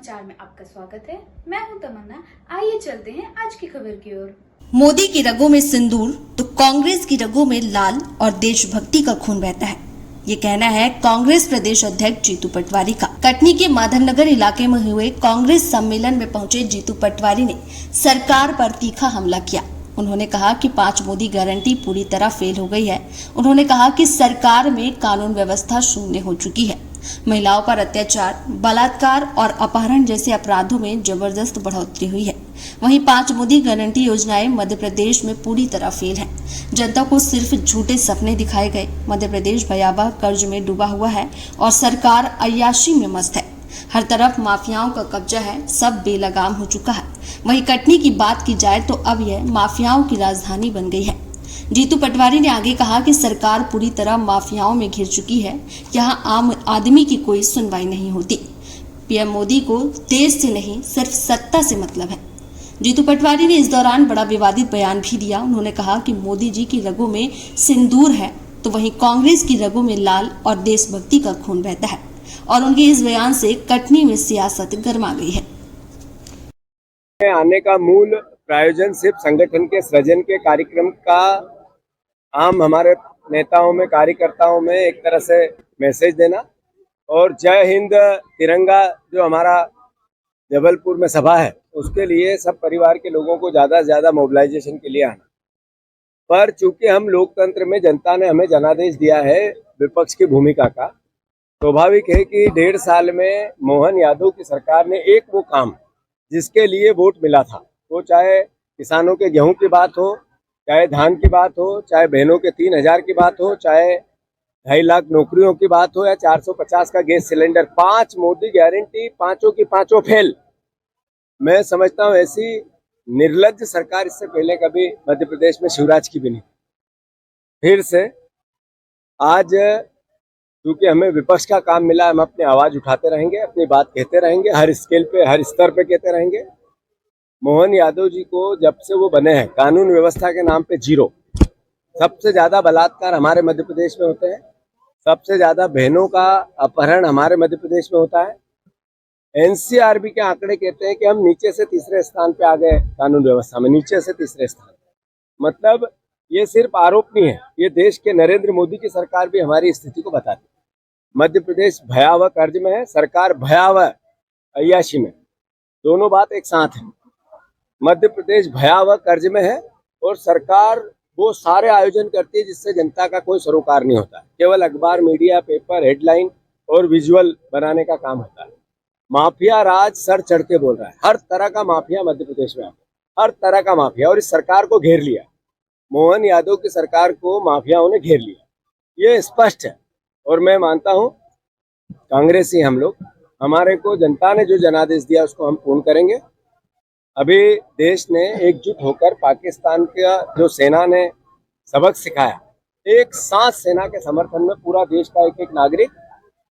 समाचार में आपका स्वागत है। मैं हूं तमन्ना। आइए चलते हैं आज की खबर की ओर। मोदी की रगों में सिंदूर तो कांग्रेस की रगों में लाल और देशभक्ति का खून बहता है, ये कहना है कांग्रेस प्रदेश अध्यक्ष जीतू पटवारी का। कटनी के माधवनगर इलाके में हुए कांग्रेस सम्मेलन में पहुंचे जीतू पटवारी ने सरकार पर तीखा हमला किया। उन्होंने कहा कि 5 मोदी गारंटी पूरी तरह फेल हो गई है। उन्होंने कहा कि सरकार में कानून व्यवस्था शून्य हो चुकी है। महिलाओं पर अत्याचार, बलात्कार और अपहरण जैसे अपराधों में जबरदस्त बढ़ोतरी हुई है। वहीं 5 मोदी गारंटी योजनाएं मध्य प्रदेश में पूरी तरह फेल है। जनता को सिर्फ झूठे सपने दिखाए गए। मध्य प्रदेश भयावह कर्ज में डूबा हुआ है और सरकार अय्याशी में मस्त है। हर तरफ माफियाओं का कब्जा है, सब बेलगाम हो चुका है। वहीं कटनी की बात की जाए तो अब यह माफियाओं की राजधानी बन गई है। जीतू पटवारी ने आगे कहा कि सरकार पूरी तरह माफियाओं में घिर चुकी है। यहाँ आम आदमी की कोई सुनवाई नहीं होती। पीएम मोदी को देश से नहीं सिर्फ सत्ता से मतलब है। जीतू पटवारी ने इस दौरान बड़ा विवादित बयान भी दिया। उन्होंने कहा कि मोदी जी की रगों में सिंदूर है तो वहीं कांग्रेस की रगों में लाल और देशभक्ति का खून बहता है और उनके इस बयान से कटनी में सियासत गर्मा गई है। आने का मूल प्रायोजन सिर्फ संगठन के सृजन के कार्यक्रम का आम हमारे नेताओं में, कार्यकर्ताओं में एक तरह से मैसेज देना और जय हिंद तिरंगा जो हमारा जबलपुर में सभा है उसके लिए सब परिवार के लोगों को ज़्यादा से ज़्यादा मोबिलाइजेशन के लिए आना। पर चूंकि हम लोकतंत्र में जनता ने हमें जनादेश दिया है विपक्ष की भूमिका का, स्वाभाविक है कि 1.5 साल में मोहन यादव की सरकार ने एक वो काम जिसके लिए वोट मिला था, वो चाहे किसानों के गेहूं की बात हो, चाहे धान की बात हो, चाहे बहनों के 3,000 की बात हो, चाहे 2.5 लाख नौकरियों की बात हो या 450 का गैस सिलेंडर, 5 मोदी गारंटी, पांचों की पांचों फेल। मैं समझता हूँ ऐसी निर्लज्ज सरकार इससे पहले कभी मध्य प्रदेश में शिवराज की भी नहीं। फिर से आज क्योंकि हमें विपक्ष का काम मिला, हम अपनी आवाज उठाते रहेंगे, अपनी बात कहते रहेंगे, हर स्केल पे, हर स्तर पे कहते रहेंगे। मोहन यादव जी को जब से वो बने हैं कानून व्यवस्था के नाम पे जीरो। सबसे ज्यादा बलात्कार हमारे मध्य प्रदेश में होते हैं, सबसे ज्यादा बहनों का अपहरण हमारे मध्य प्रदेश में होता है। एनसीआरबी के आंकड़े कहते हैं कि हम नीचे से तीसरे स्थान पे आ गए कानून व्यवस्था में, नीचे से तीसरे स्थान। मतलब ये सिर्फ आरोप नहीं है, ये देश के नरेंद्र मोदी की सरकार भी हमारी स्थिति को बताती है। मध्य प्रदेश भयावह कर्ज में है, सरकार भयावह अय्याशी में, दोनों बात एक साथ है। मध्य प्रदेश भयावह कर्ज में है और सरकार वो सारे आयोजन करती है जिससे जनता का कोई सरोकार नहीं होता, केवल अखबार, मीडिया, पेपर, हेडलाइन और विजुअल बनाने का काम होता है। माफिया राज सर चढ़ के बोल रहा है, हर तरह का माफिया मध्य प्रदेश में है, हर तरह का माफिया, और इस सरकार को घेर लिया। मोहन यादव की सरकार को माफियाओं ने घेर लिया, ये स्पष्ट है। और मैं मानता हूं कांग्रेसी हम लोग, हमारे को जनता ने जो जनादेश दिया उसको हम पूर्ण करेंगे। अभी देश ने एकजुट होकर पाकिस्तान का जो सेना ने सबक सिखाया, एक साथ सेना के समर्थन में पूरा देश का एक एक नागरिक,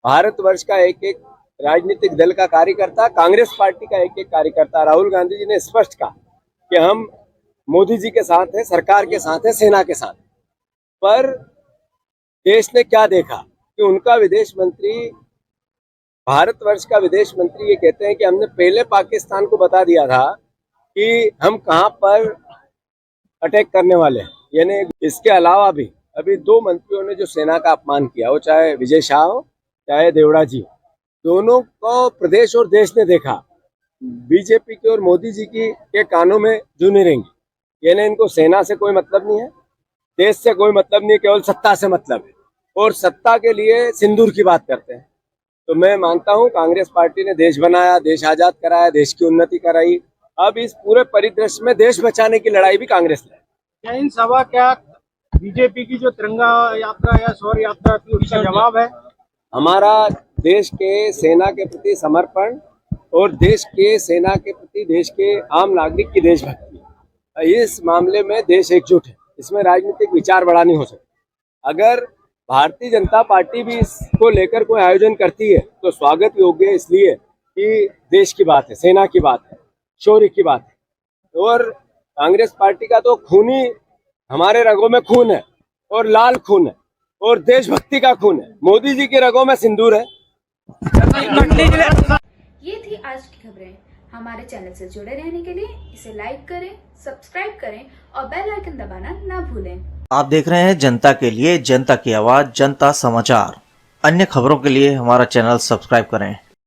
भारतवर्ष का एक एक राजनीतिक दल का कार्यकर्ता, कांग्रेस पार्टी का एक एक कार्यकर्ता, राहुल गांधी जी ने स्पष्ट कहा कि हम मोदी जी के साथ हैं, सरकार के साथ हैं, सेना के साथ। पर देश ने क्या देखा कि उनका विदेश मंत्री, भारतवर्ष का विदेश मंत्री ये कहते हैं कि हमने पहले पाकिस्तान को बता दिया था कि हम कहां पर अटैक करने वाले हैं। यानी इसके अलावा भी अभी 2 मंत्रियों ने जो सेना का अपमान किया, वो चाहे विजय शाह हो चाहे देवड़ा जी हो, दोनों को प्रदेश और देश ने देखा। बीजेपी की और मोदी जी की के कानों में जू नहीं रहेंगी। यानी इनको सेना से कोई मतलब नहीं है, देश से कोई मतलब नहीं है, केवल सत्ता से मतलब है और सत्ता के लिए सिंदूर की बात करते हैं। तो मैं मानता हूं कांग्रेस पार्टी ने देश बनाया, देश आजाद कराया, देश की उन्नति कराई। अब इस पूरे परिदृश्य में देश बचाने की लड़ाई भी कांग्रेस ने। क्या इन सभा क्या बीजेपी की जो तिरंगा यात्रा या शौर्य यात्रा थी उसका जवाब है? हमारा देश के सेना के प्रति समर्पण और देश के सेना के प्रति देश के आम नागरिक की देशभक्ति, इस मामले में देश एकजुट है। इसमें राजनीतिक विचार बड़ा नहीं हो सकता। अगर भारतीय जनता पार्टी भी इसको लेकर कोई आयोजन करती है तो स्वागत योग्य है, इसलिए कि देश की बात है, सेना की बात है, शौर्य की बात है। और कांग्रेस पार्टी का तो खून ही, हमारे रगों में खून है और लाल खून है और देशभक्ति का खून है। मोदी जी की रगों में सिंदूर है। ये थी आज की खबरें। हमारे चैनल से जुड़े रहने के लिए इसे लाइक करें, सब्सक्राइब करें और बेल आइकन दबाना ना भूलें। आप देख रहे हैं जनता के लिए जनता की आवाज जनता समाचार। अन्य खबरों के लिए हमारा चैनल सब्सक्राइब करें।